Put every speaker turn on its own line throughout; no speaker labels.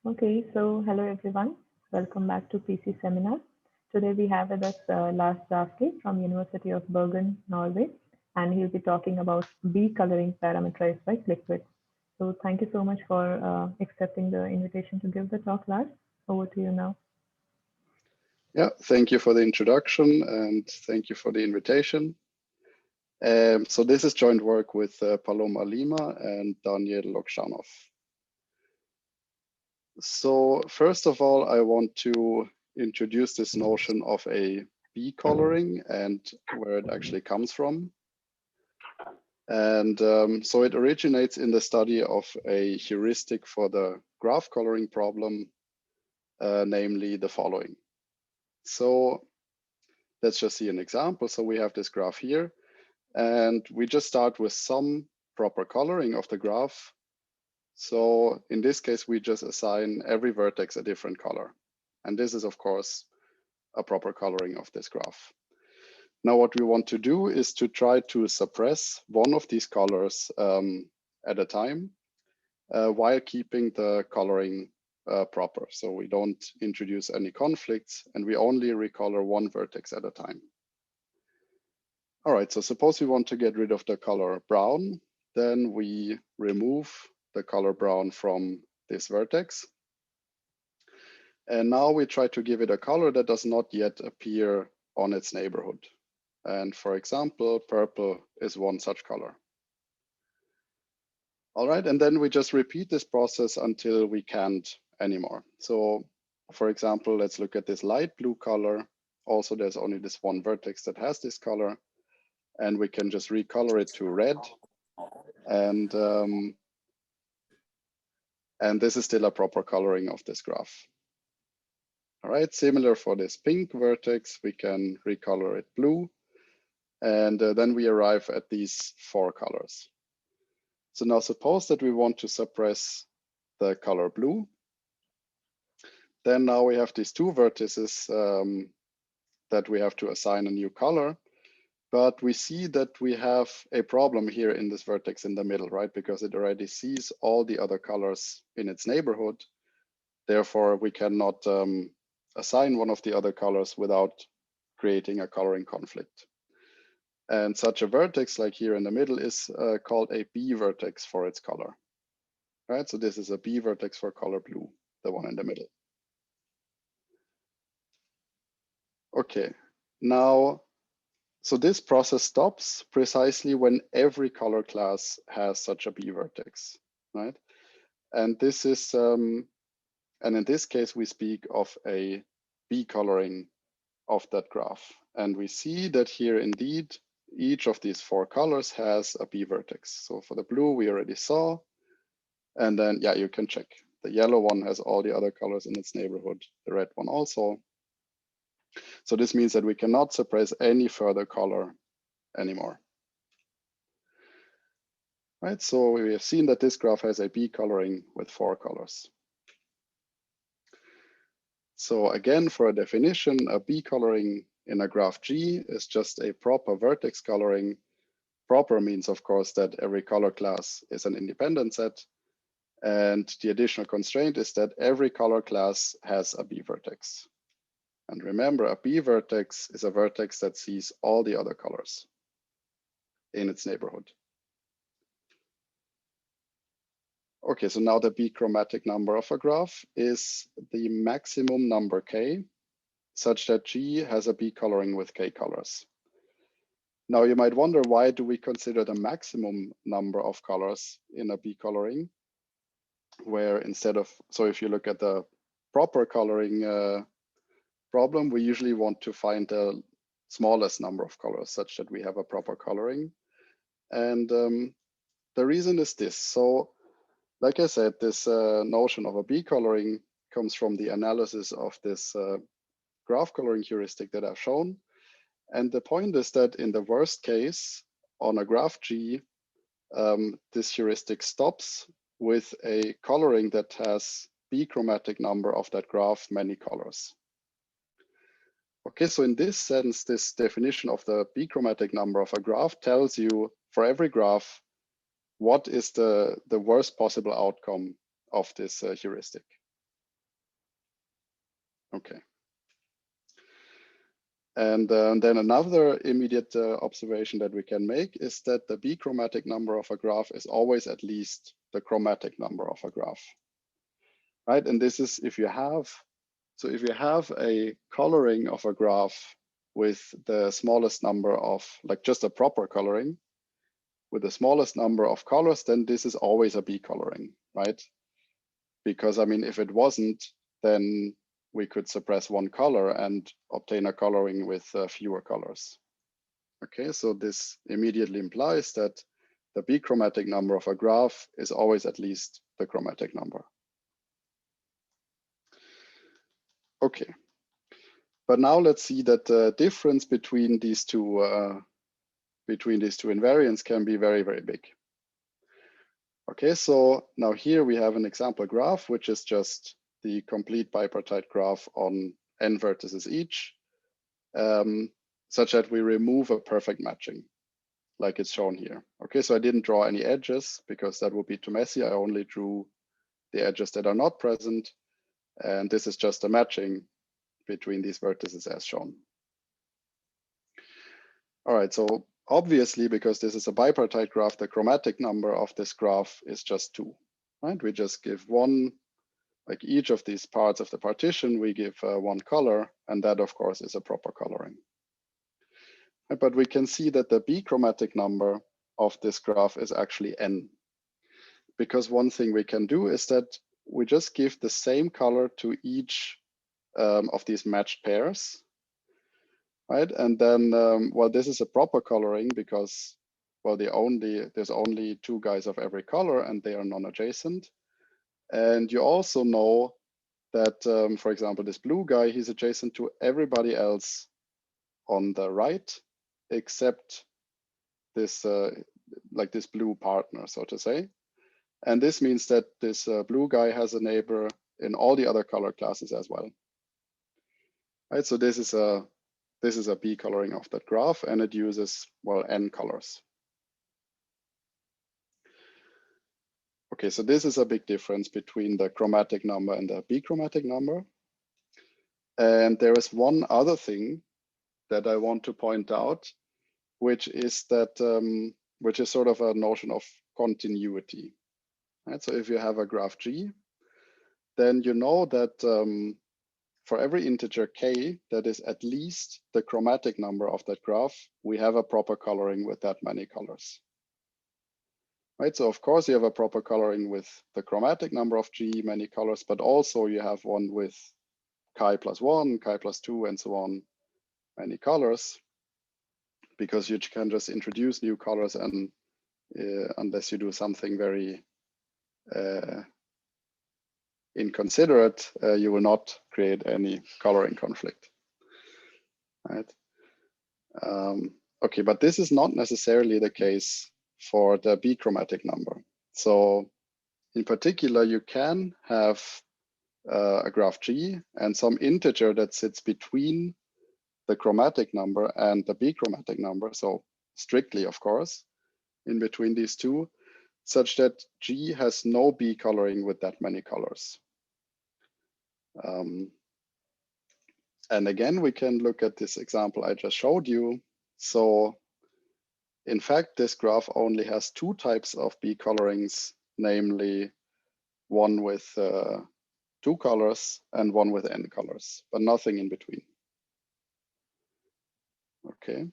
Okay, so hello everyone. Welcome back to PC Seminar. Today we have with us Lars Jaffke from University of Bergen, Norway, and he'll be talking about B coloring parameterized by Clique-Width. So thank you so much for accepting the invitation to give the talk, Lars. Over to you now.
Yeah, thank you for the introduction and thank you for the invitation. So this is joint work with Paloma Lima and Daniel Lokshanov. So first of all, I want to introduce this notion of a B coloring and where it actually comes from. And so it originates in the study of a heuristic for the graph coloring problem, namely the following. So let's just see an example. So we have this graph here, and we just start with some proper coloring of the graph. So in this case, we just assign every vertex a different color. And this is, of course, a proper coloring of this graph. Now, what we want to do is to try to suppress one of these colors at a time while keeping the coloring proper. So we don't introduce any conflicts and we only recolor one vertex at a time. All right, so suppose we want to get rid of the color brown, then we remove the color brown from this vertex. And now we try to give it a color that does not yet appear on its neighborhood. And for example, purple is one such color. All right, and then we just repeat this process until we can't anymore. So for example, let's look at this light blue color. Also, there's only this one vertex that has this color. And we can just recolor it to red. And this is still a proper coloring of this graph. All right, similar for this pink vertex, we can recolor it blue. And then we arrive at these four colors. So now suppose that we want to suppress the color blue. Then now we have these two vertices that we have to assign a new color. But we see that we have a problem here in this vertex in the middle, right? Because it already sees all the other colors in its neighborhood. Therefore, we cannot assign one of the other colors without creating a coloring conflict. And such a vertex like here in the middle is called a B vertex for its color, right? So this is a B vertex for color blue, the one in the middle. Okay, now, so this process stops precisely when every color class has such a B vertex, right? And this is, and in this case, we speak of a B coloring of that graph. And we see that here indeed, each of these four colors has a B vertex. So for the blue, we already saw, and then, yeah, you can check. The yellow one has all the other colors in its neighborhood, the red one also. So this means that we cannot suppress any further color anymore. Right, so we have seen that this graph has a B coloring with four colors. So again, for a definition, a B coloring in a graph G is just a proper vertex coloring. Proper means, of course, that every color class is an independent set. And the additional constraint is that every color class has a B vertex. And remember, a B vertex is a vertex that sees all the other colors in its neighborhood. Okay, so now the B chromatic number of a graph is the maximum number K, such that G has a B coloring with K colors. Now you might wonder, why do we consider the maximum number of colors in a B coloring? Where instead of, so if you look at the proper coloring problem, we usually want to find the smallest number of colors such that we have a proper coloring. And the reason is this. So like I said, this notion of a B coloring comes from the analysis of this graph coloring heuristic that I've shown. And the point is that in the worst case, on a graph G, this heuristic stops with a coloring that has B chromatic number of that graph many colors. Okay, so in this sense, this definition of the B chromatic number of a graph tells you for every graph, what is the worst possible outcome of this heuristic. Okay. And then another immediate observation that we can make is that the B-chromatic number of a graph is always at least the chromatic number of a graph, right? And this is if you have a coloring of a graph with the smallest number of, like just a proper coloring with the smallest number of colors, then this is always a B coloring, right? Because I mean, if it wasn't, then we could suppress one color and obtain a coloring with fewer colors. Okay, so this immediately implies that the B-chromatic number of a graph is always at least the chromatic number. Okay, but now let's see that the difference between these two invariants can be very, very big. Okay, so now here we have an example graph, which is just the complete bipartite graph on n vertices each, such that we remove a perfect matching, like it's shown here. Okay, so I didn't draw any edges because that would be too messy. I only drew the edges that are not present. And this is just a matching between these vertices as shown. All right, so obviously, because this is a bipartite graph, the chromatic number of this graph is just 2, right? We just give one, like each of these parts of the partition, we give one color, and that of course is a proper coloring. But we can see that the B-chromatic number of this graph is actually n. Because one thing we can do is that we just give the same color to each of these matched pairs, right? And then, well, this is a proper coloring because, well, there's only 2 guys of every color and they are non-adjacent. And you also know that, for example, this blue guy, he's adjacent to everybody else on the right, except this, like this blue partner, so to say. And this means that this blue guy has a neighbor in all the other color classes as well. Right, so this is a B coloring of that graph, and it uses, well, n colors. Okay, so this is a big difference between the chromatic number and the B-chromatic number. And there is one other thing that I want to point out, which is that which is sort of a notion of continuity. Right? So if you have a graph G, then you know that for every integer k that is at least the chromatic number of that graph, we have a proper coloring with that many colors. Right, so of course you have a proper coloring with the chromatic number of G, many colors, but also you have one with chi plus 1, chi plus 2, and so on, many colors, because you can just introduce new colors, and unless you do something very inconsiderate, you will not create any coloring conflict, right? Okay, but this is not necessarily the case for the B-chromatic number. So in particular, you can have a graph G and some integer that sits between the chromatic number and the B-chromatic number, so strictly, of course, in between these two, such that G has no B coloring with that many colors. And again, we can look at this example I just showed you. So in fact, this graph only has 2 types of B colorings, namely one with 2 colors and one with n colors, but nothing in between. Okay.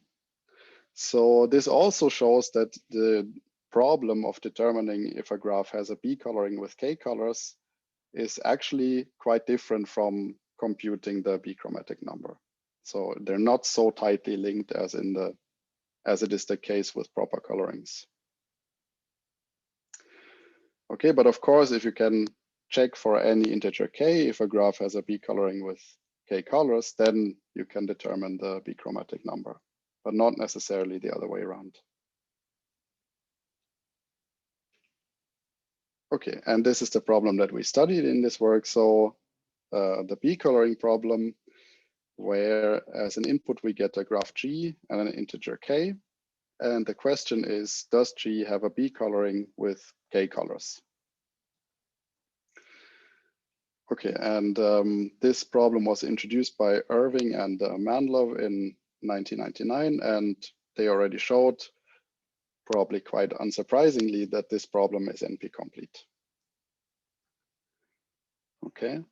So this also shows that the problem of determining if a graph has a B coloring with k colors is actually quite different from computing the B-chromatic number. So they're not so tightly linked as it is the case with proper colorings. Okay, but of course, if you can check for any integer k, if a graph has a B coloring with k colors, then you can determine the B-chromatic number, but not necessarily the other way around. Okay, and this is the problem that we studied in this work. So the B coloring problem, where as an input we get a graph G and an integer k. And the question is, does G have a B coloring with k colors? Okay, and this problem was introduced by Irving and Manlove in 1999, and they already showed, probably quite unsurprisingly, that this problem is NP-complete. Okay.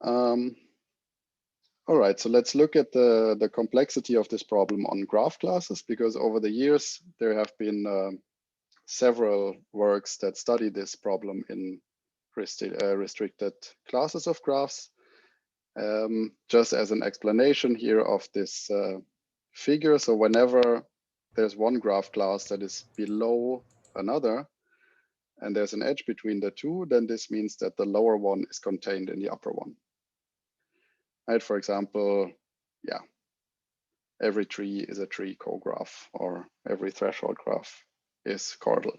All right, so let's look at the complexity of this problem on graph classes, because over the years there have been several works that study this problem in restricted classes of graphs. Just as an explanation here of this figure, so whenever there's one graph class that is below another, and there's an edge between the two, then this means that the lower one is contained in the upper one. Right? For example, yeah, every tree is a tree co-graph, or every threshold graph is chordal.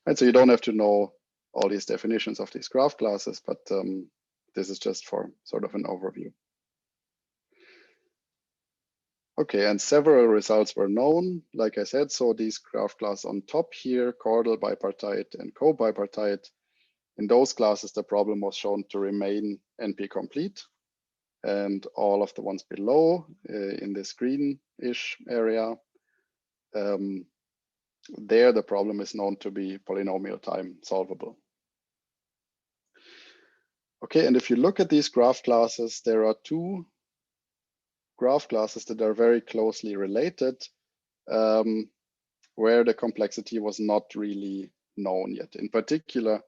Right? So you don't have to know all these definitions of these graph classes, but this is just for sort of an overview. Okay, and several results were known, like I said. So these graph classes on top here, chordal, bipartite, and co-bipartite, in those classes, the problem was shown to remain NP-complete. And all of the ones below in this greenish area, there the problem is known to be polynomial time solvable. Okay, and if you look at these graph classes, there are two graph classes that are very closely related, where the complexity was not really known yet. In particular,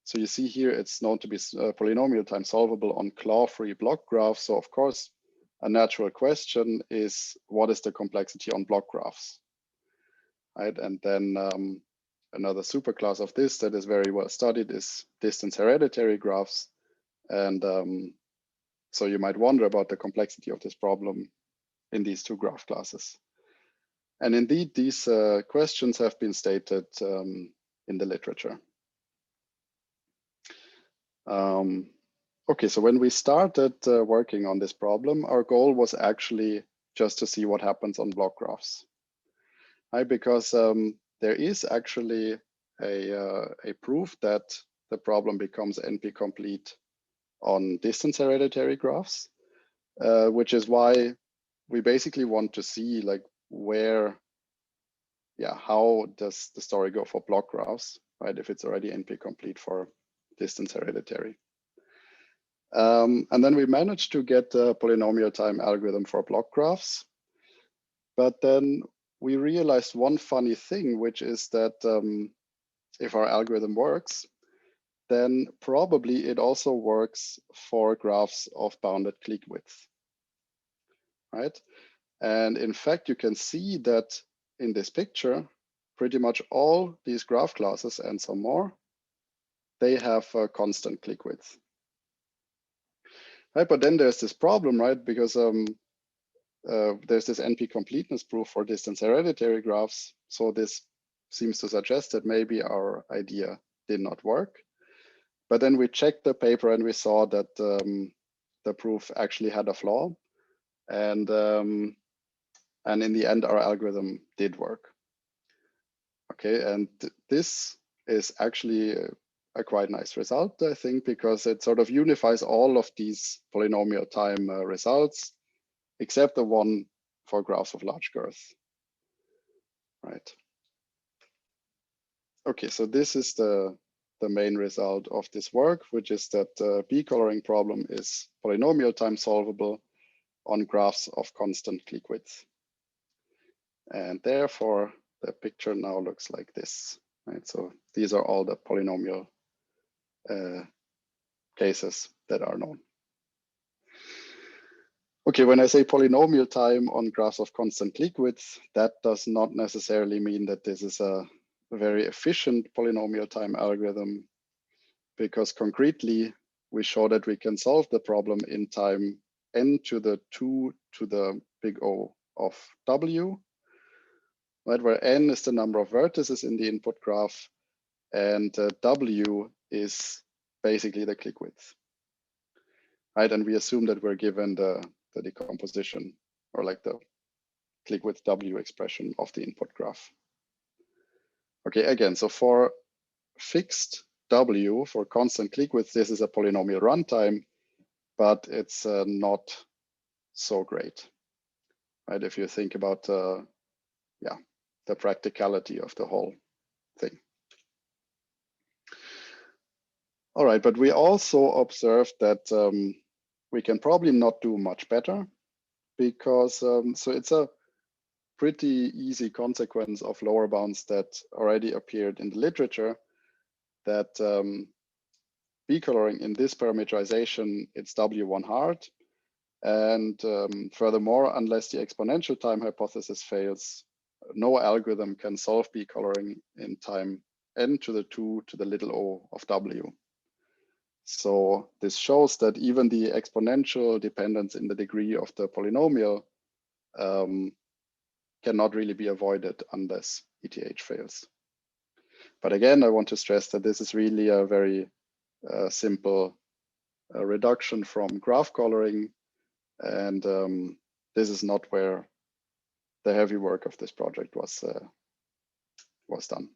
so you see here, it's known to be polynomial time solvable on claw-free block graphs. So of course, a natural question is, what is the complexity on block graphs? Right, and then another superclass of this that is very well studied is distance hereditary graphs. And so you might wonder about the complexity of this problem in these two graph classes. And indeed, these questions have been stated in the literature. Okay, so when we started working on this problem, our goal was actually just to see what happens on block graphs. Right? Because there is actually a proof that the problem becomes NP-complete on distance hereditary graphs, which is why we basically want to see like where, yeah, how does the story go for block graphs, right? If it's already NP-complete for distance hereditary. And then we managed to get a polynomial time algorithm for block graphs. But then we realized one funny thing, which is that if our algorithm works, then probably it also works for graphs of bounded Clique-Width, right? And in fact, you can see that in this picture, pretty much all these graph classes and some more, they have a constant Clique-Width. Right, but then there's this problem, right? Because there's this NP-completeness proof for distance hereditary graphs. So this seems to suggest that maybe our idea did not work. But then we checked the paper and we saw that the proof actually had a flaw. And in the end, our algorithm did work. Okay, and this is actually a quite nice result, I think, because it sort of unifies all of these polynomial time results, except the one for graphs of large girth, right? Okay, so this is the main result of this work, which is that B coloring problem is polynomial time solvable on graphs of constant Clique-Width. And therefore, the picture now looks like this, right? So these are all the polynomial cases that are known. Okay, when I say polynomial time on graphs of constant Clique-Width, that does not necessarily mean that this is a very efficient polynomial time algorithm, because concretely, we show that we can solve the problem in time n to the 2 to the big O of W, right, where n is the number of vertices in the input graph, and W is basically the Clique-Width, right? And we assume that we're given the decomposition, or like the Clique-Width W expression of the input graph. Okay, again, so for fixed W for constant Clique-Width, this is a polynomial runtime, but it's not so great, right? If you think about the practicality of the whole thing. All right, but we also observed that we can probably not do much better, because so it's a pretty easy consequence of lower bounds that already appeared in the literature, that B coloring in this parameterization, it's W1 hard. And furthermore, unless the exponential time hypothesis fails, no algorithm can solve B coloring in time n to the 2 to the little o of W. So this shows that even the exponential dependence in the degree of the polynomial cannot really be avoided unless ETH fails. But again, I want to stress that this is really a very simple reduction from graph coloring, and this is not where the heavy work of this project was done.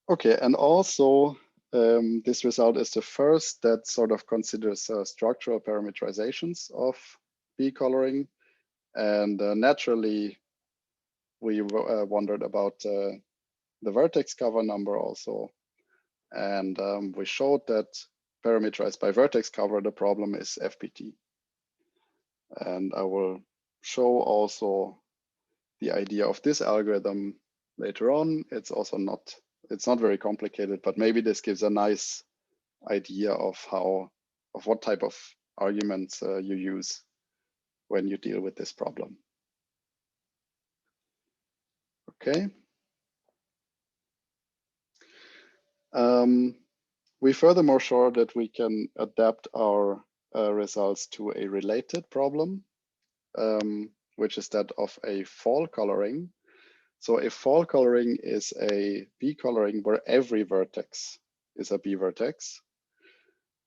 Okay, and also this result is the first that sort of considers structural parameterizations of B coloring, and naturally we wondered about the vertex cover number also, and we showed that parameterized by vertex cover, the problem is FPT. And I will show also the idea of this algorithm later on. It's also not very complicated, but maybe this gives a nice idea of what type of arguments you use when you deal with this problem. Okay. We furthermore show that we can adapt our results to a related problem, which is that of a fall coloring. So a fall coloring is a B coloring where every vertex is a B vertex,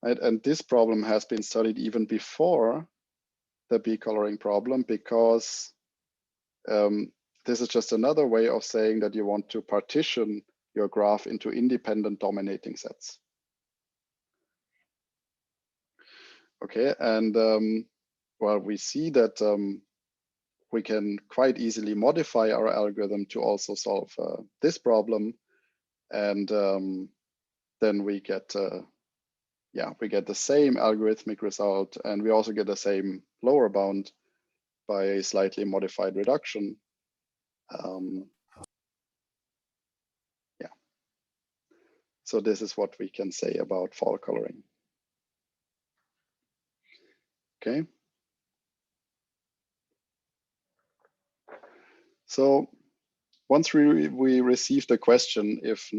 right? And this problem has been studied even before the B coloring problem, because this is just another way of saying that you want to partition your graph into independent dominating sets. Okay, and well, we see that we can quite easily modify our algorithm to also solve this problem, and then we get the same algorithmic result, and we also get the same lower bound by a slightly modified reduction. So this is what we can say about fall coloring. Okay. So once we received a question, if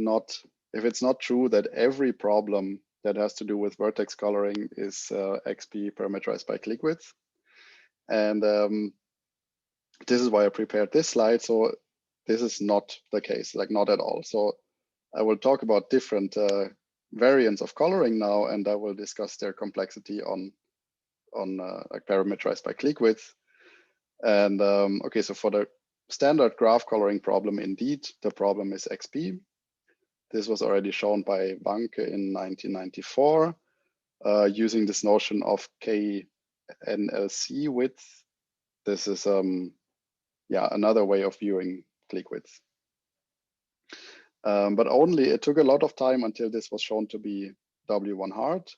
it's not true that every problem that has to do with vertex coloring is XP parameterized by Clique-Width, and this is why I prepared this slide. So this is not the case, like not at all. So I will talk about different variants of coloring now, and I will discuss their complexity on like parameterized by Clique-Width. And okay, so for the standard graph coloring problem, indeed, the problem is XP. This was already shown by Banke in 1994, using this notion of KNLC width. This is another way of viewing Clique-Width. But only it took a lot of time until this was shown to be W1 hard,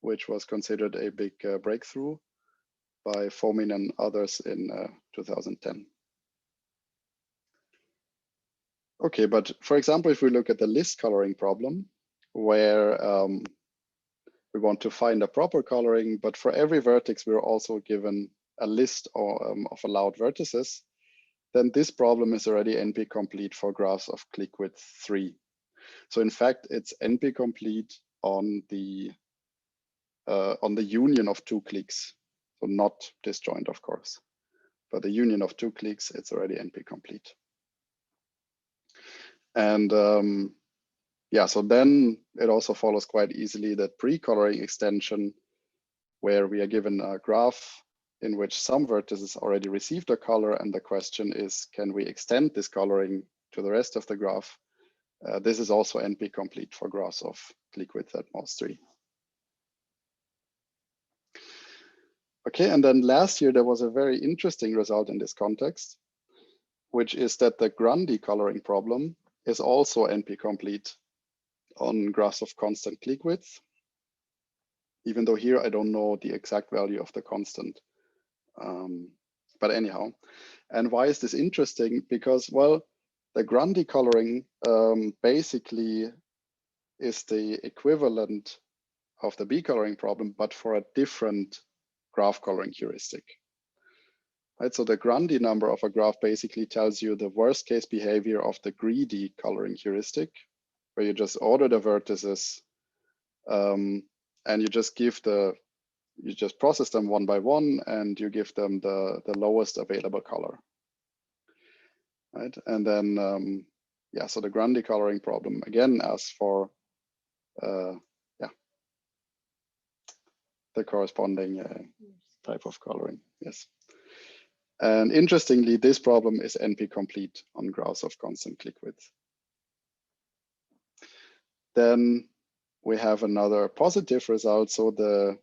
which was considered a big breakthrough by Fomin and others in 2010. Okay, but for example, if we look at the list coloring problem, where we want to find a proper coloring, but for every vertex, we're also given a list of allowed vertices, then this problem is already NP complete for graphs of Clique-Width 3. So in fact, it's NP complete on the union of two cliques. So not disjoint, of course, but the union of two cliques, it's already NP complete. And so then it also follows quite easily that pre-coloring extension, where we are given a graph in which some vertices already received a color, and the question is, can we extend this coloring to the rest of the graph. This is also NP complete for graphs of Clique-Width at most 3. Okay, and then last year there was a very interesting result in this context, which is that the Grundy coloring problem is also NP complete on graphs of constant Clique-Width, even though here I don't know the exact value of the constant. But anyhow, and why is this interesting? Because, well, the Grundy coloring basically is the equivalent of the B coloring problem, but for a different graph coloring heuristic. Right, so the Grundy number of a graph basically tells you the worst case behavior of the greedy coloring heuristic, where you just order the vertices and you just process them one by one and you give them the lowest available color. Right, and then yeah, so the Grundy coloring problem again asks for the corresponding type of coloring. Yes. And interestingly, this problem is NP complete on graphs of constant Clique-Width. Then we have another positive result. So the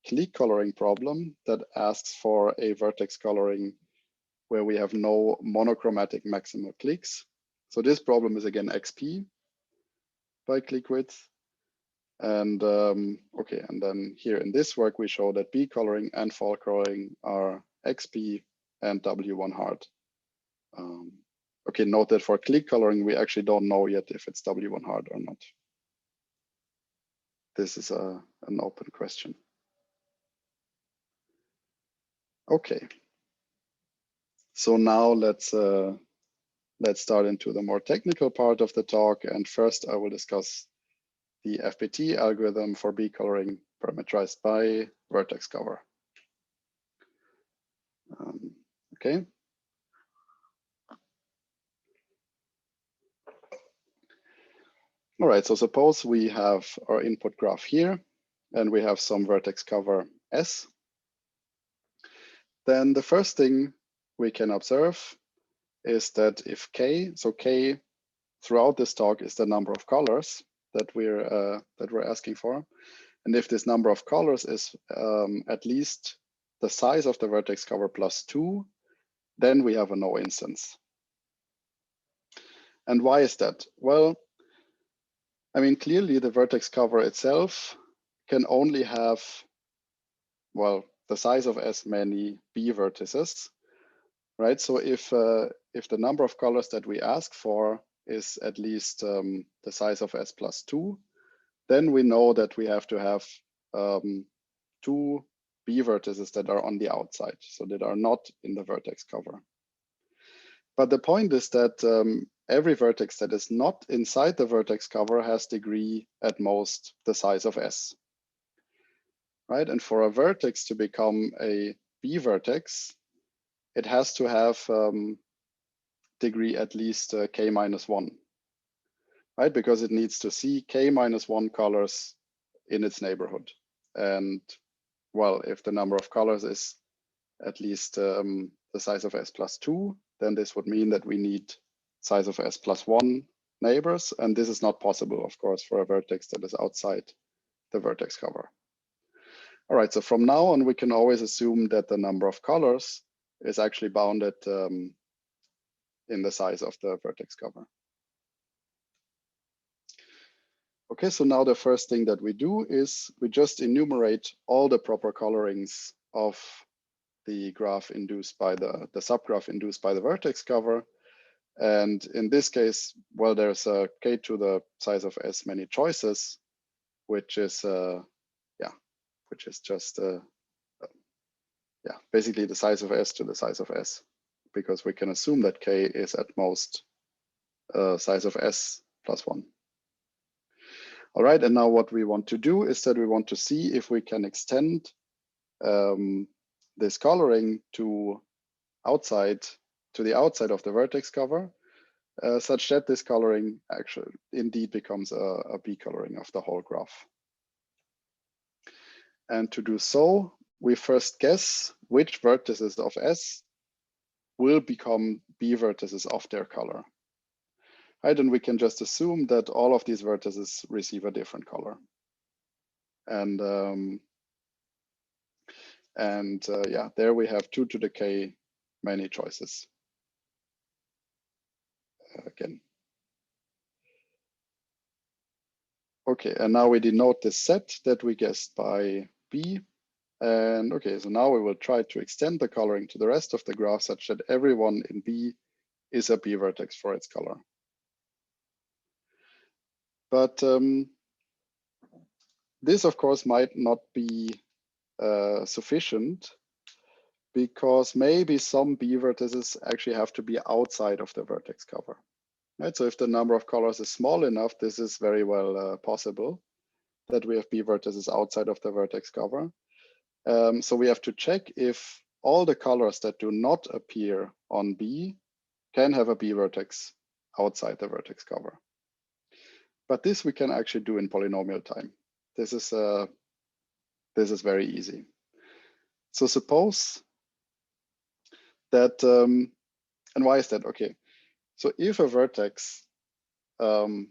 clique coloring problem that asks for a vertex coloring where we have no monochromatic maximal cliques. So this problem is again XP by Clique-Width. And okay, and then here in this work, we show that B coloring and fall coloring are XP and W1 hard. Okay, note that for clique coloring, we actually don't know yet if it's W1 hard or not. This is an open question. Okay, so now let's start into the more technical part of the talk. And first, I will discuss the FPT algorithm for B coloring parameterized by vertex cover. Okay. All right, so suppose we have our input graph here and we have some vertex cover S. Then the first thing we can observe is that if K, so K throughout this talk is the number of colors that we're asking for. And if this number of colors is at least the size of the vertex cover plus 2, then we have a no instance. And why is that? Well, I mean, clearly the vertex cover itself can only have, well, the size of as many B vertices, right? So if the number of colors that we ask for is at least the size of S plus 2, then we know that we have to have 2 B vertices that are on the outside, so that are not in the vertex cover. But the point is that every vertex that is not inside the vertex cover has degree at most the size of S, right? And for a vertex to become a B vertex, it has to have degree at least K minus 1, right? Because it needs to see K minus 1 colors in its neighborhood. And well, if the number of colors is at least the size of S plus 2, then this would mean that we need size of S plus 1 neighbors. And this is not possible, of course, for a vertex that is outside the vertex cover. All right, so from now on, we can always assume that the number of colors is actually bounded in the size of the vertex cover. Okay, so now the first thing that we do is we just enumerate all the proper colorings of the graph induced by the subgraph induced by the vertex cover. And in this case, well, there's a K to the size of S many choices, which is just basically the size of S to the size of S, because we can assume that K is at most size of S plus 1. All right, and now what we want to do is that we want to see if we can extend this coloring to the outside of the vertex cover, such that this coloring actually indeed becomes a B coloring of the whole graph. And to do so, we first guess which vertices of S will become B vertices of their color. right? And we can just assume that all of these vertices receive a different color. And yeah, there we have 2 to the k many choices again. Okay, and now we denote the set that we guessed by B. And okay, so now we will try to extend the coloring to the rest of the graph such that everyone in B is a B vertex for its color. But this, of course, might not be sufficient, because maybe some B vertices actually have to be outside of the vertex cover. Right? So if the number of colors is small enough, this is very well possible that we have B vertices outside of the vertex cover. So we have to check if all the colors that do not appear on B can have a B vertex outside the vertex cover. But this we can actually do in polynomial time. This is very easy. So suppose that, and why is that? Okay, so if a vertex on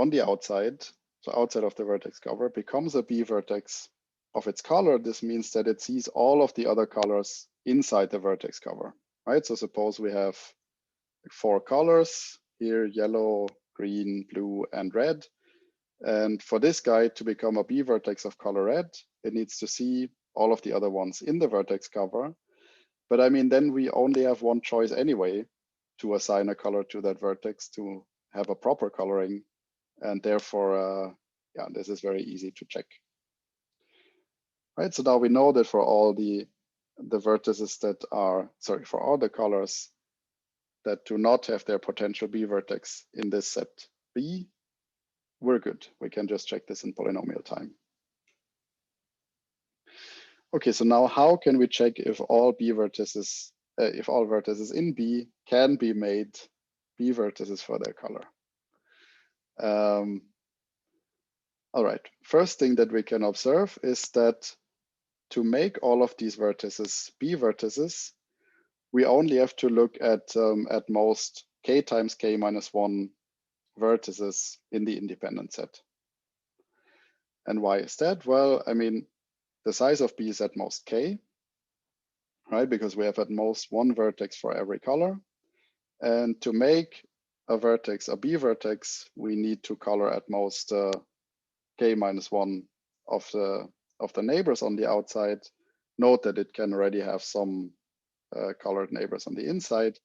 the outside, so outside of the vertex cover, becomes a B vertex of its color, this means that it sees all of the other colors inside the vertex cover, right? So suppose we have 4 colors here: yellow, green, blue, and red. And for this guy to become a B vertex of color red, it needs to see all of the other ones in the vertex cover. But I mean, then we only have one choice anyway, to assign a color to that vertex to have a proper coloring. And therefore, yeah, this is very easy to check. Right, so now we know that for all the vertices that are, sorry, for all the colors that do not have their potential B vertex in this set B, we're good. We can just check this in polynomial time. Okay, so now how can we check if all B vertices, if all vertices in B can be made B vertices for their color? All right, first thing that we can observe is that to make all of these vertices B vertices, we only have to look at most k times k minus 1 vertices in the independent set. And why is that? Well, I mean, the size of B is at most k, right? Because we have at most 1 vertex for every color. And to make a vertex a B vertex, we need to color at most k minus 1 of the neighbors on the outside. Note that it can already have some colored neighbors on the inside.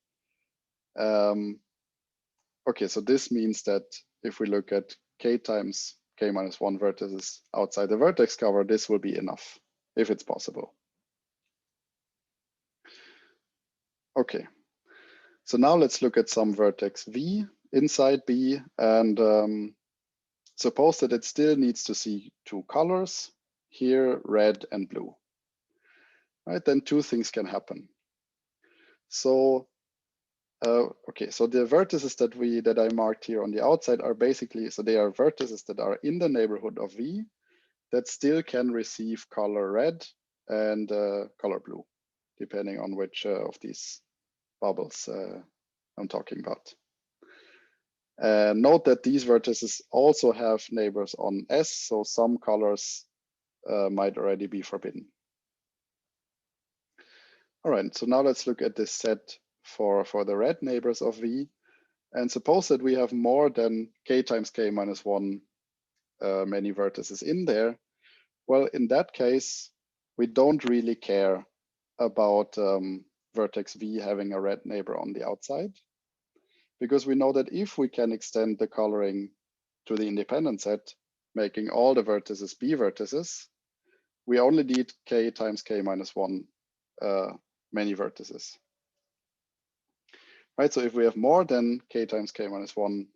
Okay, so this means that if we look at k times k minus 1 vertices outside the vertex cover, this will be enough, if it's possible. Okay, so now let's look at some vertex V inside B, and suppose that it still needs to see 2 colors, here red and blue. Right, then 2 things can happen. So okay, so the vertices that I marked here on the outside are basically, so they are vertices that are in the neighborhood of V that still can receive color red and color blue, depending on which of these bubbles I'm talking about. Note that these vertices also have neighbors on S, so some colors might already be forbidden. All right, so now let's look at this set for the red neighbors of V. And suppose that we have more than k times k minus 1 many vertices in there. Well, in that case, we don't really care about vertex V having a red neighbor on the outside, because we know that if we can extend the coloring to the independent set, making all the vertices B vertices, we only need k times k minus 1 many vertices. Right, so if we have more than k times k minus 1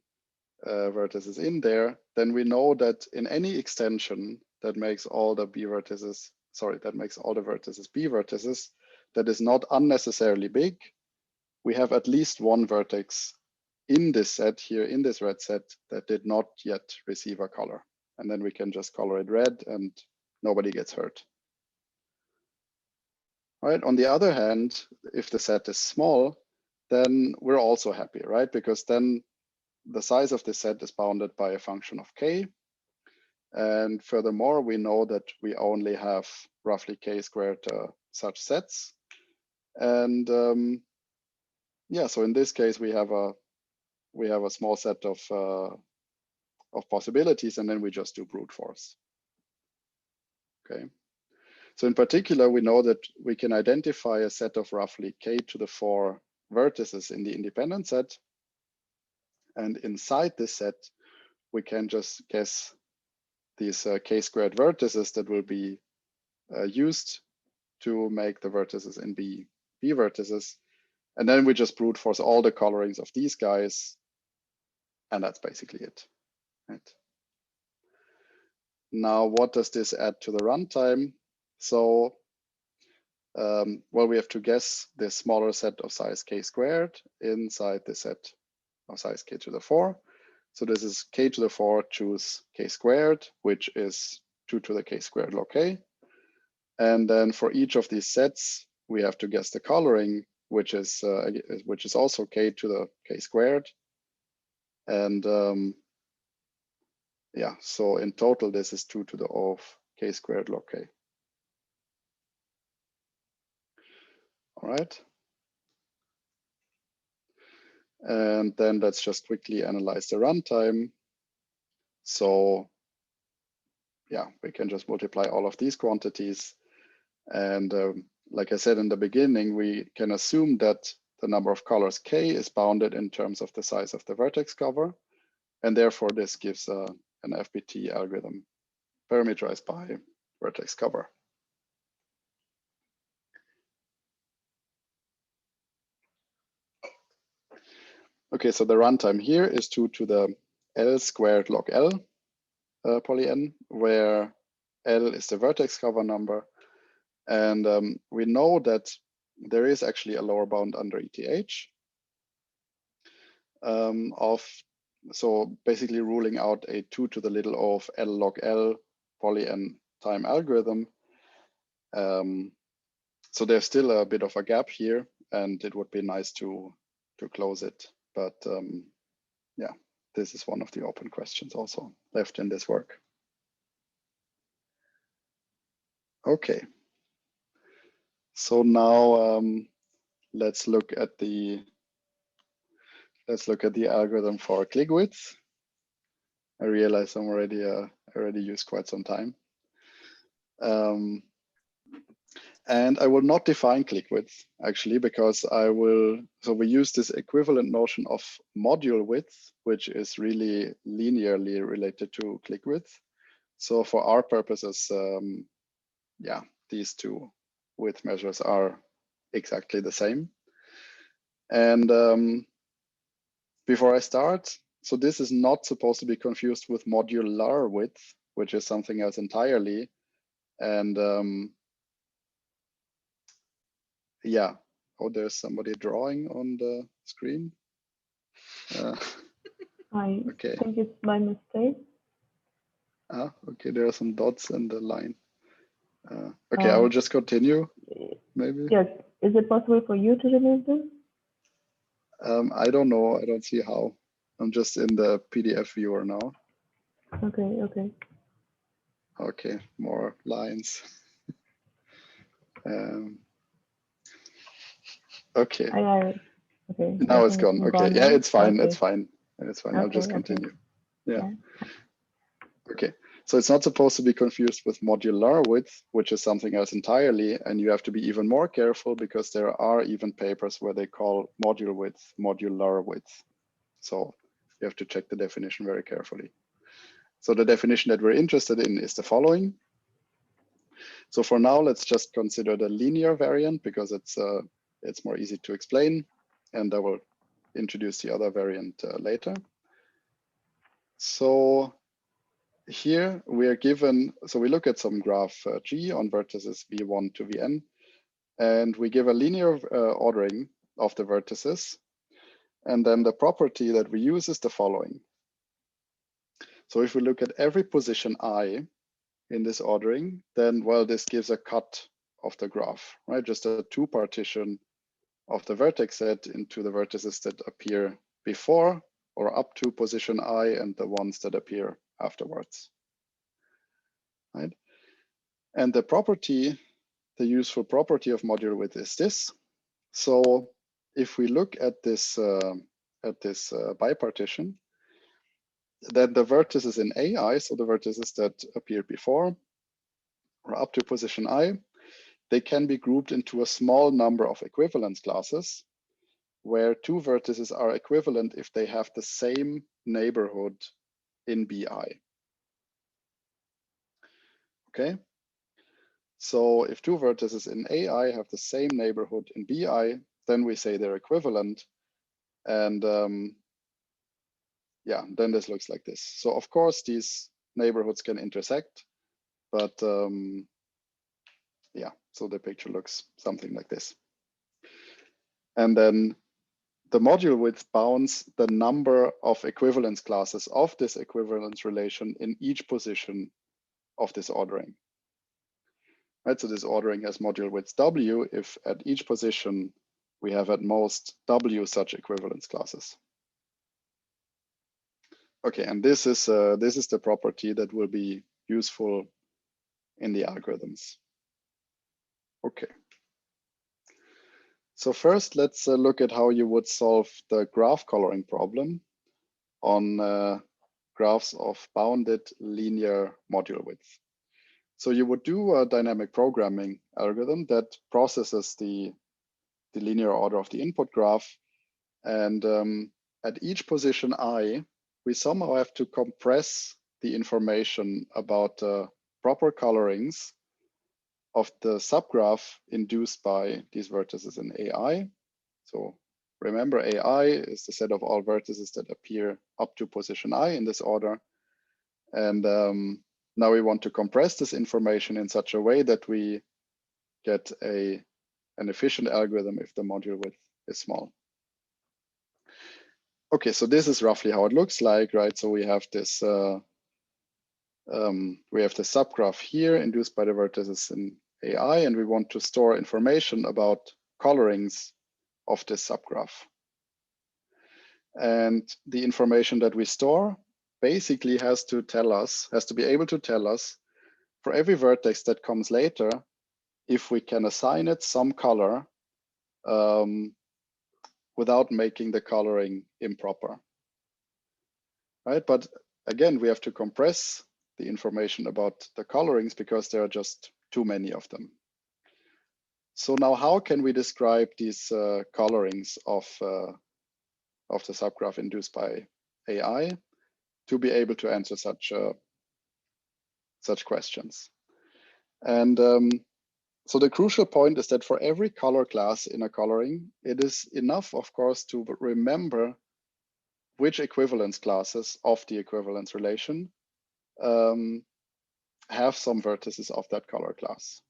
vertices in there, then we know that in any extension that makes all the B vertices, sorry, that makes all the vertices B vertices, that is not unnecessarily big, we have at least 1 vertex in this set here, in this red set, that did not yet receive a color. And then we can just color it red and nobody gets hurt. Right, on the other hand, if the set is small, then we're also happy, right? Because then the size of the set is bounded by a function of k. And furthermore, we know that we only have roughly k squared such sets. And yeah, so in this case, we have a small set of possibilities, and then we just do brute force. Okay. So in particular, we know that we can identify a set of roughly k to the 4 vertices in the independent set. And inside this set, we can just guess these k squared vertices that will be used to make the vertices in B vertices. And then we just brute force all the colorings of these guys. And that's basically it. Right? Now, what does this add to the runtime? So, well, we have to guess this smaller set of size k squared inside the set of size k to the 4. So this is k to the 4 choose k squared, which is 2 to the k squared log k. And then for each of these sets, we have to guess the coloring, which is also k to the k squared. And yeah, so in total, this is 2 to the O of k squared log k. All right. And then let's just quickly analyze the runtime. So yeah, we can just multiply all of these quantities. And like I said in the beginning, we can assume that the number of colors k is bounded in terms of the size of the vertex cover. And therefore, this gives an FBT algorithm parameterized by vertex cover. Okay, so the runtime here is 2 to the L squared log L poly n, where L is the vertex cover number. And we know that there is actually a lower bound under ETH so basically ruling out a 2 to the little o of L log L poly n time algorithm. So there's still a bit of a gap here, and it would be nice to close it. But yeah, this is one of the open questions also left in this work. Okay. So now let's look at the algorithm for Clique-Width. I realize I'm already used quite some time. And I will not define Clique-Width actually, because so we use this equivalent notion of module width, which is really linearly related to Clique-Width. So for our purposes, yeah, these two width measures are exactly the same. And before I start, so this is not supposed to be confused with modular width, which is something else entirely. And yeah, oh, there's somebody drawing on the screen.
I
okay.
think it's by mistake.
Okay, there are some dots in the line. Okay, I will just continue, maybe.
Yes, is it possible for you to remove them?
I don't know, I don't see how. I'm just in the PDF viewer now.
Okay.
Okay, more lines. Okay.
Okay.
Now it's gone. Okay. Yeah, it's fine.
Okay.
It's fine. It's fine. I'll just continue.
Okay.
Yeah. Okay. So it's not supposed to be confused with modular width, which is something else entirely. And you have to be even more careful because there are even papers where they call module width modular width. So you have to check the definition very carefully. So the definition that we're interested in is the following. So for now, let's just consider the linear variant because it's more easy to explain, and I will introduce the other variant later. So here we are given, so we look at some graph G on vertices V1 to Vn, and we give a linear ordering of the vertices. And then the property that we use is the following. So if we look at every position I in this ordering, then, well, this gives a cut of the graph, right? Just a two partition of the vertex set into the vertices that appear before or up to position I and the ones that appear afterwards. Right? And the property, the useful property of module width is this. So if we look at this bipartition, then the vertices in AI, so the vertices that appeared before or up to position I, they can be grouped into a small number of equivalence classes, where two vertices are equivalent if they have the same neighborhood in BI. Okay, so if two vertices in AI have the same neighborhood in BI, then we say they're equivalent. And yeah, then this looks like this. So of course, these neighborhoods can intersect, but yeah, so the picture looks something like this. And then the module width bounds the number of equivalence classes of this equivalence relation in each position of this ordering. Right, so this ordering has module width W if at each position we have at most W such equivalence classes. Okay, and this is the property that will be useful in the algorithms. Okay. So first, let's look at how you would solve the graph coloring problem on graphs of bounded linear module width. So you would do a dynamic programming algorithm that processes the linear order of the input graph. And at each position I, we somehow have to compress the information about proper colorings of the subgraph induced by these vertices in AI. So remember, AI is the set of all vertices that appear up to position I in this order. And now we want to compress this information in such a way that we get an efficient algorithm if the module width is small. Okay, so this is roughly how it looks like, right? So we have this subgraph here induced by the vertices in AI, and we want to store information about colorings of this subgraph. And the information that we store basically has to be able to tell us for every vertex that comes later, if we can assign it some color without making the coloring improper, right? But again, we have to compress the information about the colorings because there are just too many of them. So now how can we describe these colorings of the subgraph induced by AI to be able to answer such questions? And so the crucial point is that for every color class in a coloring, it is enough, of course, to remember which equivalence classes of the equivalence relation have some vertices of that color class,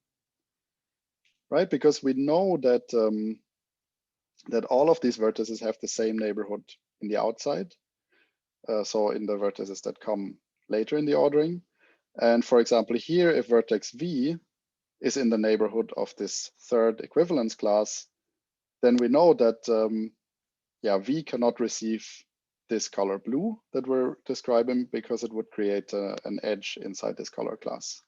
right? Because we know that that all of these vertices have the same neighborhood in the outside. So in the vertices that come later in the ordering. And for example, here, if vertex V is in the neighborhood of this third equivalence class, then we know that V cannot receive this color blue that we're describing because it would create an edge inside this color class.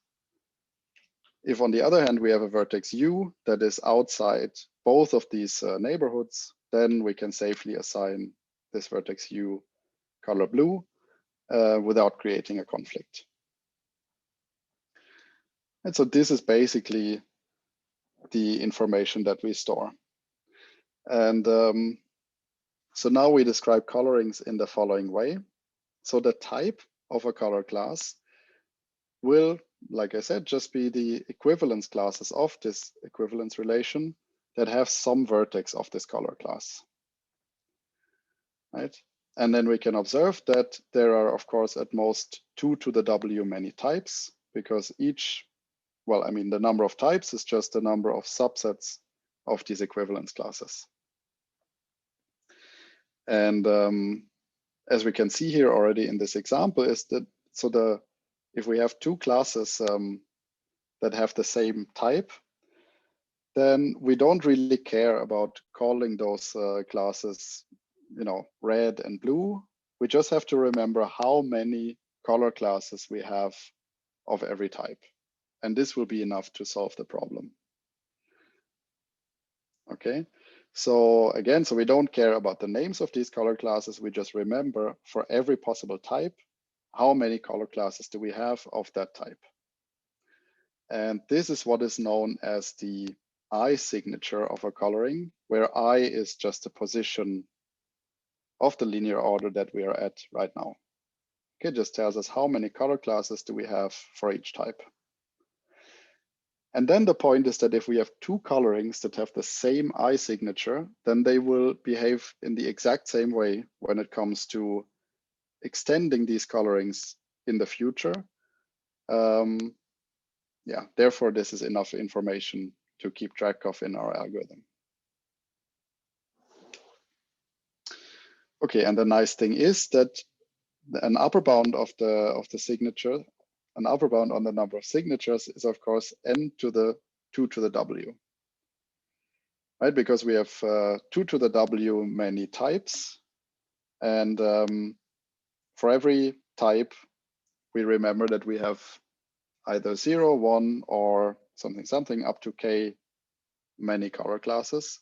If on the other hand, we have a vertex U that is outside both of these neighborhoods, then we can safely assign this vertex U color blue without creating a conflict. And so this is basically the information that we store. And so now we describe colorings in the following way. So the type of a color class will, like I said, just be the equivalence classes of this equivalence relation that have some vertex of this color class, right? And then we can observe that there are, of course, at most 2 to the W many types, because each, well, I mean, the number of types is just the number of subsets of these equivalence classes. And as we can see here already in this example, is that if we have two classes that have the same type, then we don't really care about calling those classes, red and blue, we just have to remember how many color classes we have of every type. And this will be enough to solve the problem. Okay, so again, so we don't care about the names of these color classes. We just remember for every possible type, how many color classes do we have of that type? And this is what is known as the I signature of a coloring, where I is just the position of the linear order that we are at right now. Okay, it just tells us how many color classes do we have for each type. And then the point is that if we have two colorings that have the same I signature, then they will behave in the exact same way when it comes to extending these colorings in the future. Yeah, therefore, this is enough information to keep track of in our algorithm. Okay, and the nice thing is that an upper bound of the signature, an upper bound on the number of signatures is of course n to the 2 to the w, right? Because we have 2 to the w many types, and for every type, we remember that we have either 0, 1, or something something up to k many color classes.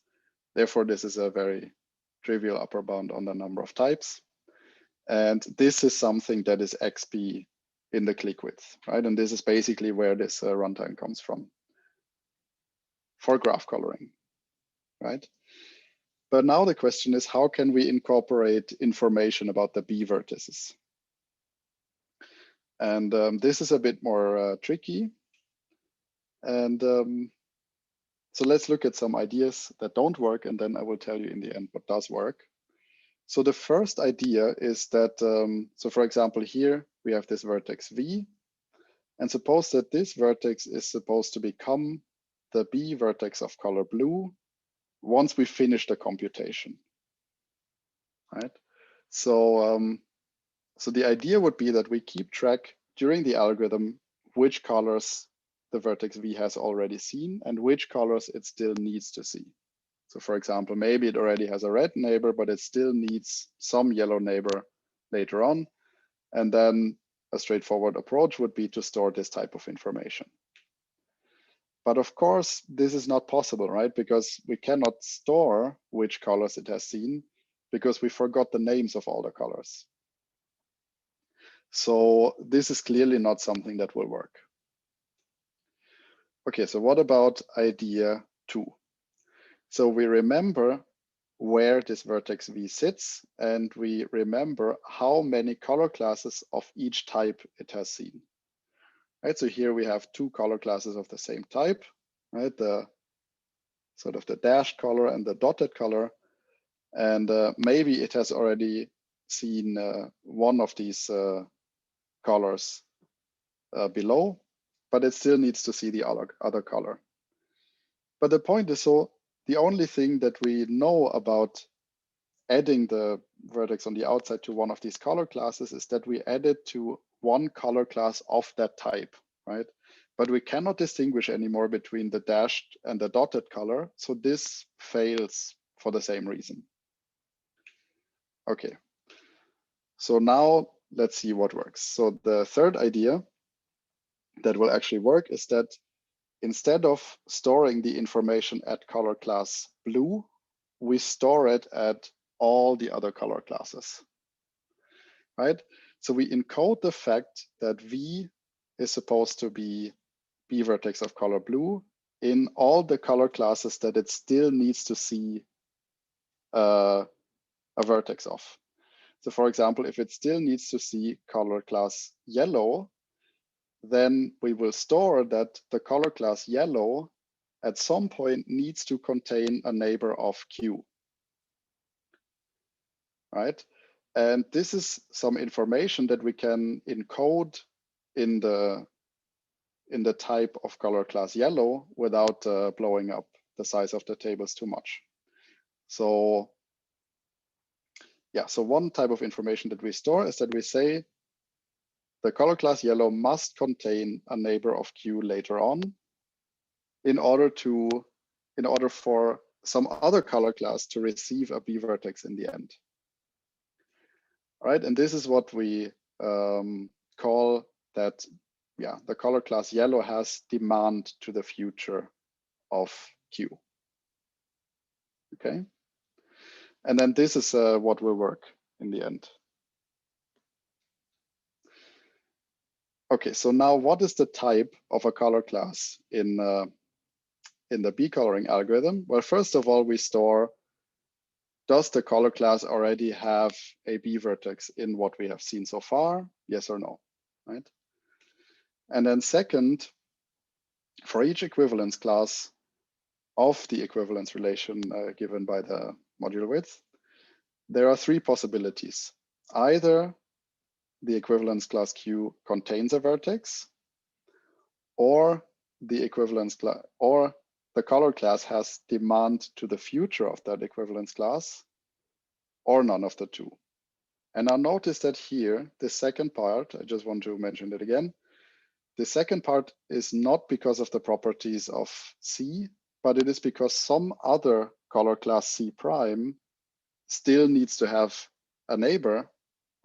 Therefore, this is a very trivial upper bound on the number of types. And this is something that is XP in the Clique-Width, right? And this is basically where this runtime comes from for graph coloring, right? But now the question is, how can we incorporate information about the B vertices? And this is a bit more tricky. And so let's look at some ideas that don't work, and then I will tell you in the end what does work. So the first idea is that, so for example, here we have this vertex V, and suppose that this vertex is supposed to become the B vertex of color blue once we finish the computation, right? So, so the idea would be that we keep track during the algorithm which colors the vertex V has already seen and which colors it still needs to see. So for example, maybe it already has a red neighbor, but it still needs some yellow neighbor later on. And then a straightforward approach would be to store this type of information. But of course, this is not possible, right? Because we cannot store which colors it has seen because we forgot the names of all the colors. So this is clearly not something that will work. Okay, so what about idea 2? So we remember where this vertex V sits, and we remember how many color classes of each type it has seen. Right, so here we have two color classes of the same type, right? The sort of the dashed color and the dotted color. And maybe it has already seen one of these colors below, but it still needs to see the other color. But the point is, so the only thing that we know about adding the vertex on the outside to one of these color classes is that we add it to one color class of that type, right? But we cannot distinguish anymore between the dashed and the dotted color. So this fails for the same reason. Okay, so now let's see what works. So the third idea that will actually work is that instead of storing the information at color class blue, we store it at all the other color classes, right? So we encode the fact that V is supposed to be B vertex of color blue in all the color classes that it still needs to see a vertex of. So for example, if it still needs to see color class yellow, then we will store that the color class yellow at some point needs to contain a neighbor of Q, right? And this is some information that we can encode in the type of color class yellow without blowing up the size of the tables too much. So yeah, so one type of information that we store is that we say the color class yellow must contain a neighbor of Q later on in order for some other color class to receive a B vertex in the end. right? And this is what we call that, yeah, the color class yellow has demand to the future of Q. Okay, and then this is what will work in the end. Okay, so now what is the type of a color class in the B coloring algorithm? Well, first of all, we store, does the color class already have a B vertex in what we have seen so far? Yes or no, right? And then second, for each equivalence class of the equivalence relation given by the module width, there are three possibilities. Either the equivalence class Q contains a vertex, or the equivalence class, or the color class has demand to the future of that equivalence class, or none of the two. And now notice that here, the second part, I just want to mention it again, the second part is not because of the properties of C, but it is because some other color class C prime still needs to have a neighbor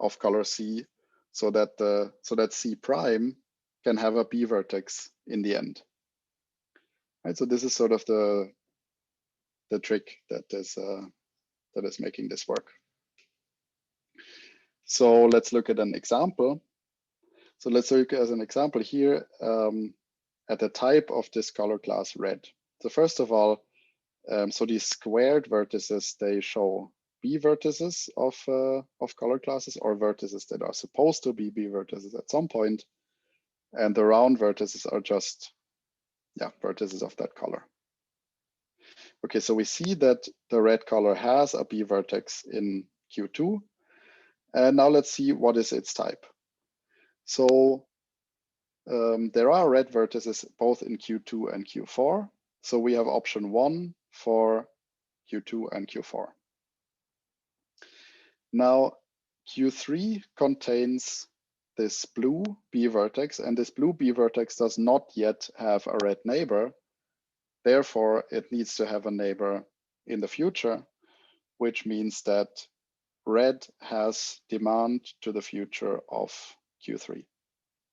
of color C so that C prime can have a B vertex in the end. Right, so this is sort of the trick that is making this work. So let's look at an example. So let's look as an example here at the type of this color class red. So first of all, so these squared vertices, they show B vertices of color classes, or vertices that are supposed to be B vertices at some point, and the round vertices are just, yeah, vertices of that color. Okay, so we see that the red color has a B vertex in Q2, and now let's see what is its type. So there are red vertices both in Q2 and Q4. So we have option 1 for Q2 and Q4. Now Q3 contains this blue B vertex, and this blue B vertex does not yet have a red neighbor. Therefore, it needs to have a neighbor in the future, which means that red has demand to the future of Q3.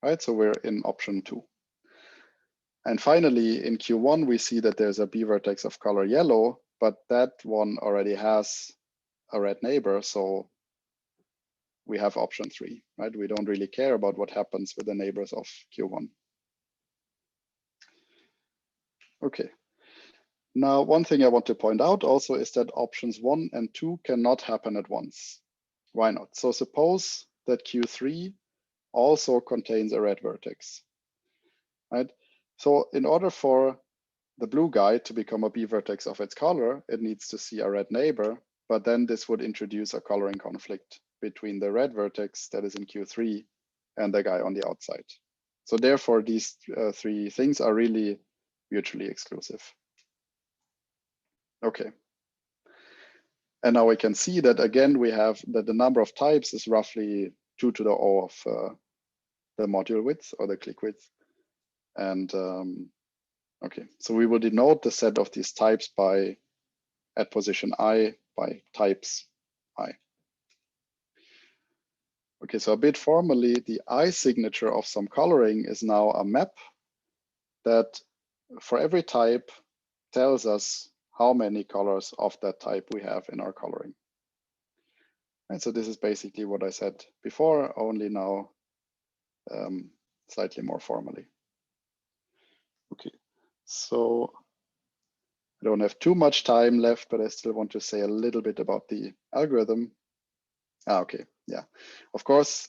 Right, so we're in option 2. And finally, in Q1, we see that there's a B vertex of color yellow, but that one already has a red neighbor, so we have option 3, right? We don't really care about what happens with the neighbors of Q1. Okay. Now, one thing I want to point out also is that options 1 and 2 cannot happen at once. Why not? So suppose that Q3 also contains a red vertex, right? So in order for the blue guy to become a B vertex of its color, it needs to see a red neighbor, but then this would introduce a coloring conflict between the red vertex that is in Q3 and the guy on the outside. So therefore, these three things are really mutually exclusive. Okay. And now we can see that again, we have that the number of types is roughly 2 to the O of the module width or the clique width. And okay, so we will denote the set of these types by at position I by types I. Okay, so a bit formally, the I signature of some coloring is now a map that for every type tells us how many colors of that type we have in our coloring. And so this is basically what I said before, only now slightly more formally. Okay, so I don't have too much time left, but I still want to say a little bit about the algorithm. Okay, yeah. Of course,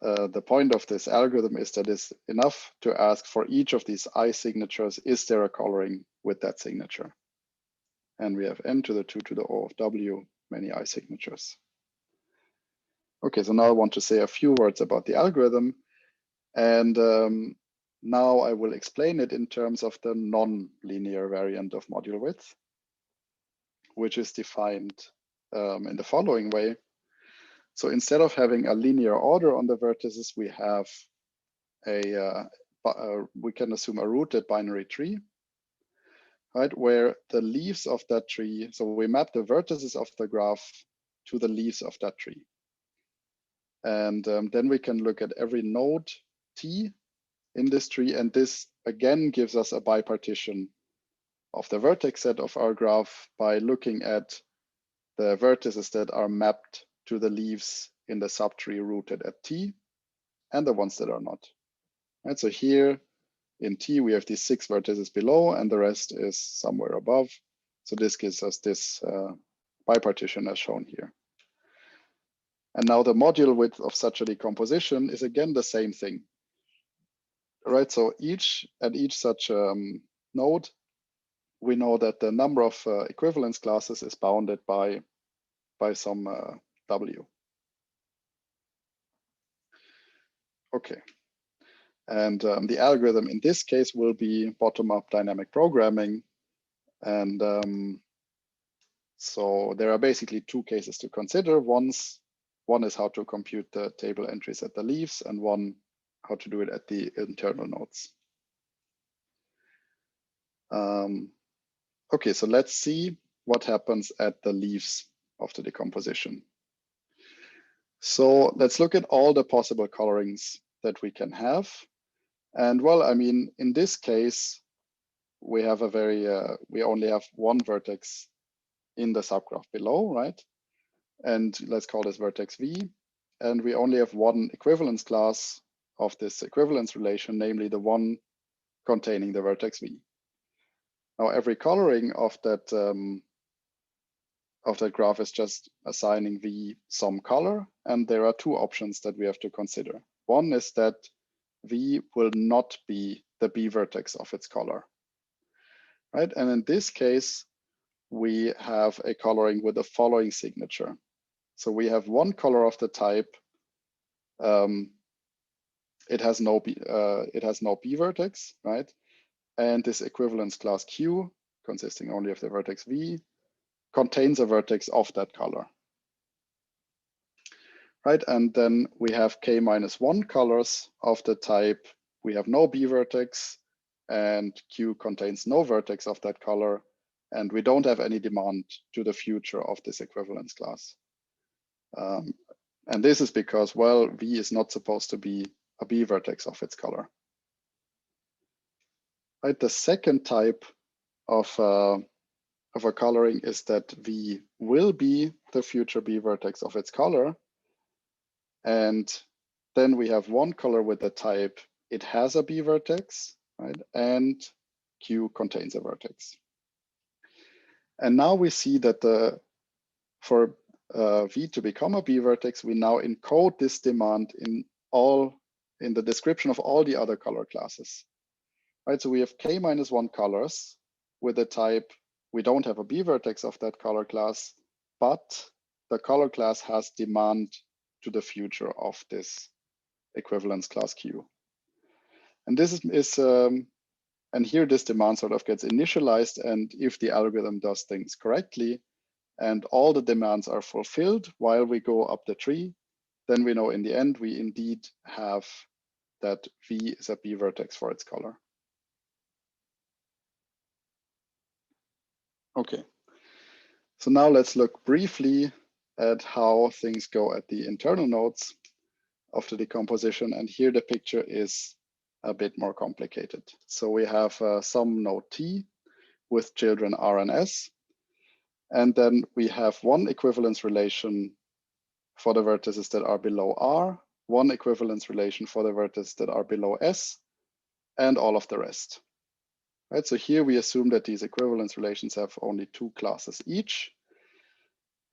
the point of this algorithm is that it's enough to ask for each of these I signatures, is there a coloring with that signature? And we have n to the 2 to the O of W, many I signatures. Okay, so now I want to say a few words about the algorithm. And now I will explain it in terms of the non-linear variant of module width, which is defined in the following way. So instead of having a linear order on the vertices, we have we can assume a rooted binary tree, right? Where the leaves of that tree, so we map the vertices of the graph to the leaves of that tree. And then we can look at every node T in this tree. And this again gives us a bipartition of the vertex set of our graph by looking at the vertices that are mapped to the leaves in the subtree rooted at T and the ones that are not. And so here in T, we have these 6 vertices below and the rest is somewhere above. So this gives us this bipartition as shown here. And now the module width of such a decomposition is again the same thing. Right, so at each such node, we know that the number of equivalence classes is bounded by some W. Okay, and the algorithm in this case will be bottom-up dynamic programming. And so there are basically 2 cases to consider. One is how to compute the table entries at the leaves, and one how to do it at the internal nodes. Okay, so let's see what happens at the leaves of the decomposition. So let's look at all the possible colorings that we can have. And well, I mean, in this case, we have a we only have one vertex in the subgraph below, right? And let's call this vertex V. And we only have one equivalence class of this equivalence relation, namely the one containing the vertex V. Now, every coloring of that graph is just assigning V some color, and there are 2 options that we have to consider. One is that V will not be the B vertex of its color, right? And in this case, we have a coloring with the following signature. So we have one color of the type, it has no B vertex, right? And this equivalence class Q, consisting only of the vertex V, contains a vertex of that color, right? And then we have K-1 colors of the type, we have no B vertex, and Q contains no vertex of that color, and we don't have any demand to the future of this equivalence class. And this is because, well, V is not supposed to be a B vertex of its color. Right, the second type of a coloring is that V will be the future B vertex of its color. And then we have one color with the type, it has a B vertex, right? And Q contains a vertex. And now we see that for V to become a B vertex, we now encode this demand in the description of all the other color classes. Right, so we have K-1 colors with the type, we don't have a B vertex of that color class, but the color class has demand to the future of this equivalence class Q. And this is and here this demand sort of gets initialized, and if the algorithm does things correctly and all the demands are fulfilled while we go up the tree, then we know in the end we indeed have that V is a B vertex for its color. Okay, so now let's look briefly at how things go at the internal nodes of the decomposition. And here the picture is a bit more complicated. So we have some node T with children R and S. And then we have one equivalence relation for the vertices that are below R, one equivalence relation for the vertices that are below S, and all of the rest. Right, so here we assume that these equivalence relations have only 2 classes each.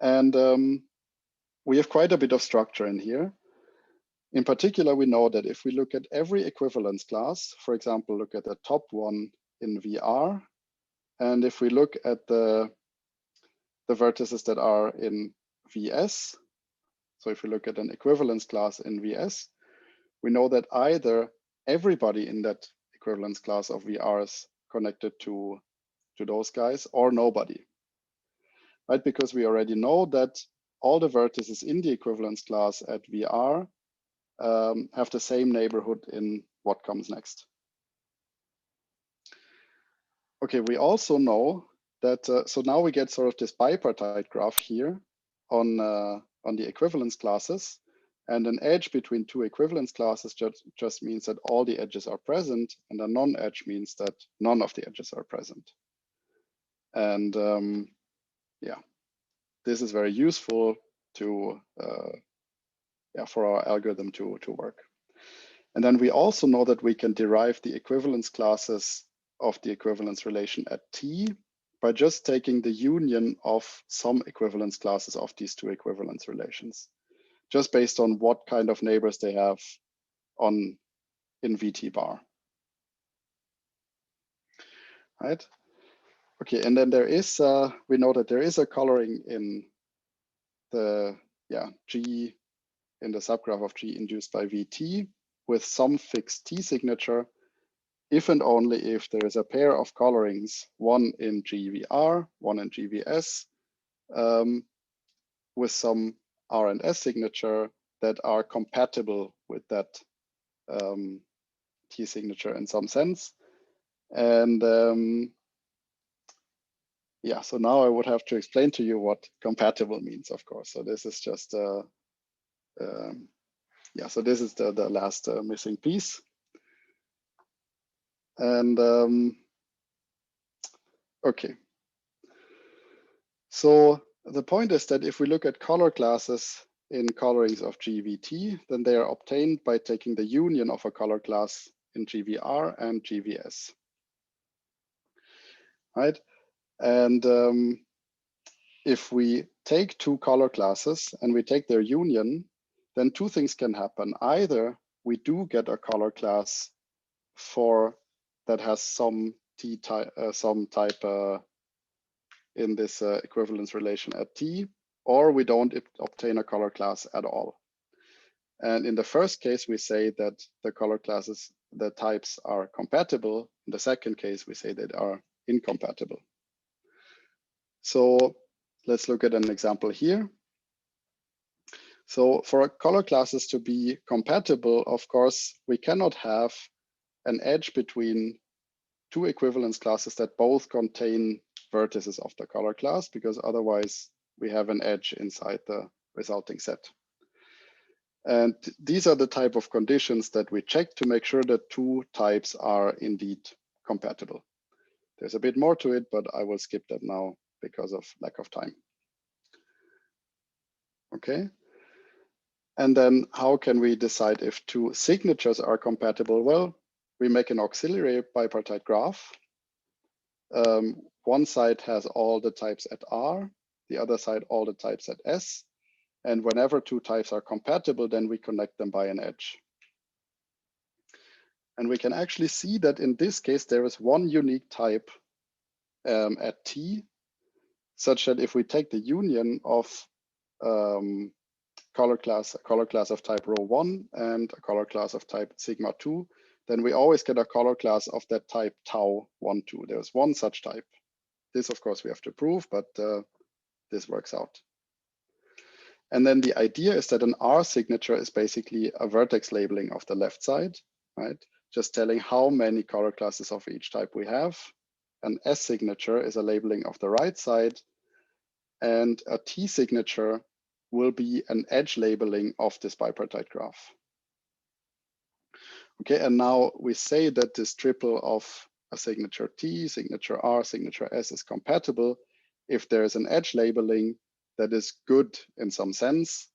And we have quite a bit of structure in here. In particular, we know that if we look at every equivalence class, for example, look at the top one in VR, and if we look at the vertices that are in VS, so if we look at an equivalence class in VS, we know that either everybody in that equivalence class of VR is connected to those guys or nobody, right? Because we already know that all the vertices in the equivalence class at VR have the same neighborhood in what comes next. Okay, we also know that, so now we get sort of this bipartite graph here on the equivalence classes, And an edge between two equivalence classes just means that all the edges are present, and a non-edge means that none of the edges are present. And yeah, this is very useful to for our algorithm to work. And then we also know that we can derive the equivalence classes of the equivalence relation at T by just taking the union of some equivalence classes of these two equivalence relations, just based on what kind of neighbors they have in VT bar. Right? Okay, and then there is, we know that there is a coloring in the G, in the subgraph of G induced by VT with some fixed T signature, if and only if there is a pair of colorings, one in GVR, one in GVS, with some R and S signature that are compatible with that T signature in some sense. And yeah, so now I would have to explain to you what compatible means, of course. So this is just, yeah, so this is the last missing piece. And okay. So the point is that if we look at color classes in colorings of GVT, then they are obtained by taking the union of a color class in GVR and GVS. Right? And if we take two color classes and we take their union, then two things can happen. Either we do get a color class that has some type in this equivalence relation at T, or we don't obtain a color class at all. And in the first case, we say that the color classes, the types are compatible. In the second case, we say they are incompatible. So let's look at an example here. So for color classes to be compatible, of course, we cannot have an edge between two equivalence classes that both contain vertices of the color class, because otherwise we have an edge inside the resulting set. And these are the type of conditions that we check to make sure that two types are indeed compatible. There's a bit more to it, but I will skip that now because of lack of time. Okay. And then how can we decide if two signatures are compatible? Well, we make an auxiliary bipartite graph. One side has all the types at R, the other side all the types at S. And whenever two types are compatible, then we connect them by an edge. And we can actually see that in this case, there is one unique type at T, such that if we take the union of a color class of type rho 1 and a color class of type sigma 2, then we always get a color class of that type tau 1, 2. There's one such type. This, of course, we have to prove, but this works out. And then the idea is that an R signature is basically a vertex labeling of the left side, right? Just telling how many color classes of each type we have. An S signature is a labeling of the right side, and a T signature will be an edge labeling of this bipartite graph. Okay, and now we say that this triple of a signature T, signature R, signature S is compatible if there is an edge labeling that is good in some sense,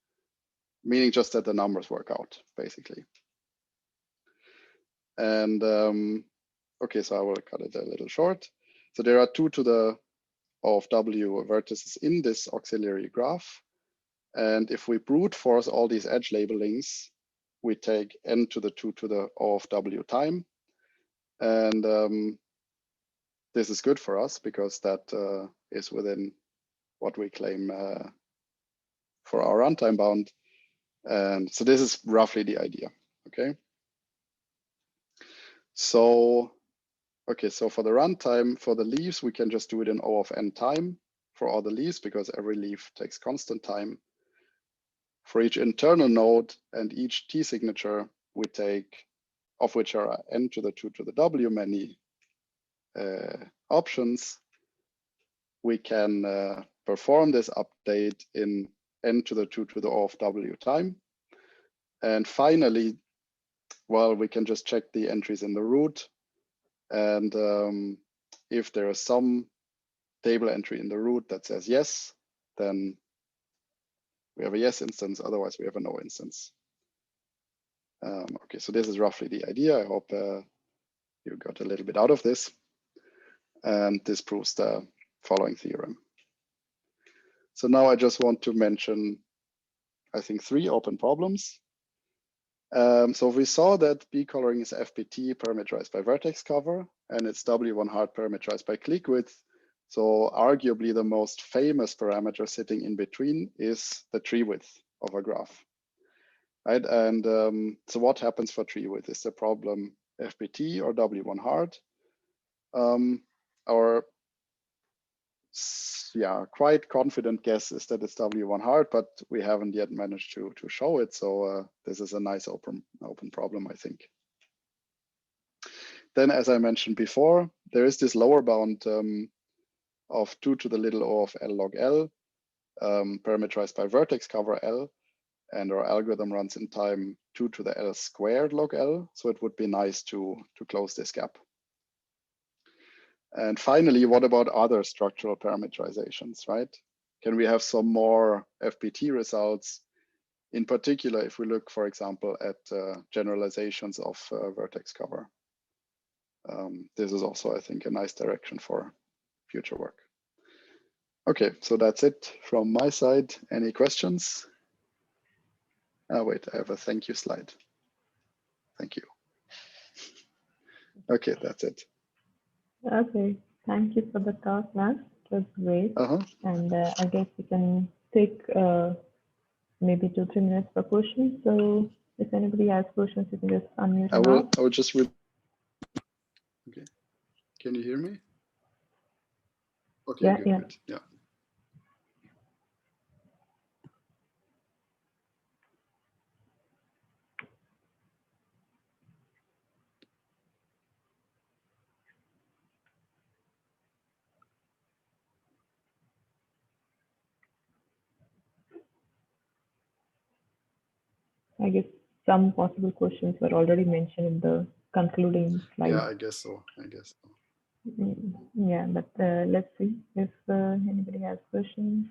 meaning just that the numbers work out, basically. And okay, so I will cut it a little short. So there are 2 to the O of W vertices in this auxiliary graph. And if we brute force all these edge labelings, we take n to the 2 to the O of W time. And this is good for us because that is within what we claim for our runtime bound. And so this is roughly the idea, okay? So, okay, so for the runtime, for the leaves, we can just do it in O of n time for all the leaves because every leaf takes constant time. For each internal node and each T signature, we take, of which are n to the 2 to the W many options, we can perform this update in n to the 2 to the O of W time. And finally, well, we can just check the entries in the root. And if there is some table entry in the root that says yes, then we have a yes instance, otherwise we have a no instance. Okay, so this is roughly the idea. I hope you got a little bit out of this. And this proves the following theorem. So now I just want to mention, I think, 3 open problems. So we saw that B coloring is FBT parameterized by vertex cover, and it's W1 hard parameterized by Clique-Width. So arguably the most famous parameter sitting in between is the tree width of a graph. Right? And so what happens for tree width? Is the problem FBT or W1 hard? Our quite confident guess is that it's W1 hard, but we haven't yet managed to show it. So this is a nice open problem, I think. Then, as I mentioned before, there is this lower bound of 2 to the little o of L log L, parameterized by vertex cover L, and our algorithm runs in time 2 to the L squared log L. So it would be nice to close this gap. And finally, what about other structural parameterizations, right? Can we have some more FBT results? In particular, if we look, for example, at generalizations of vertex cover. This is also, I think, a nice direction for future work. Okay, so that's it from my side. Any questions? Oh, wait, I have a thank you slide. Thank you. Okay, that's it.
Okay, thank you for the talk, Lars. It was great. And I guess we can take maybe 2-3 minutes for questions. So if anybody has questions, you can just unmute.
I will just read. Okay, can you hear me? Okay,
yeah,
good,
yeah.
good. Yeah.
I guess some possible questions were already mentioned in the concluding slide.
Yeah, I guess so.
Yeah, but let's see if anybody has questions.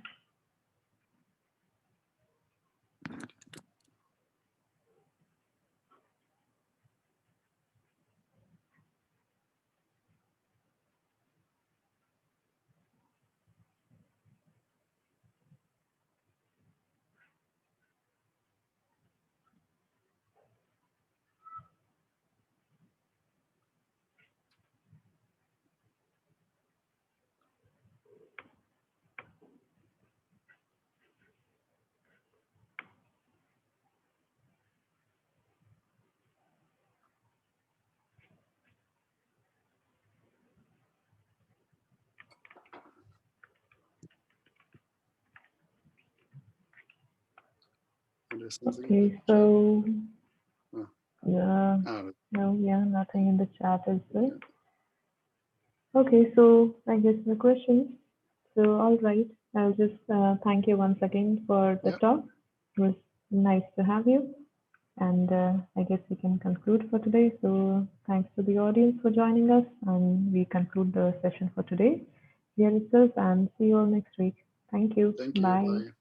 Okay, so nothing in the chat as well. Okay, so I guess the questions. So all right, I'll just thank you once again for the talk. It was nice to have you, and I guess we can conclude for today. So thanks to the audience for joining us, and we conclude the session for today here itself, and see you all next week. Thank you.
Thank you.
Bye.
Bye.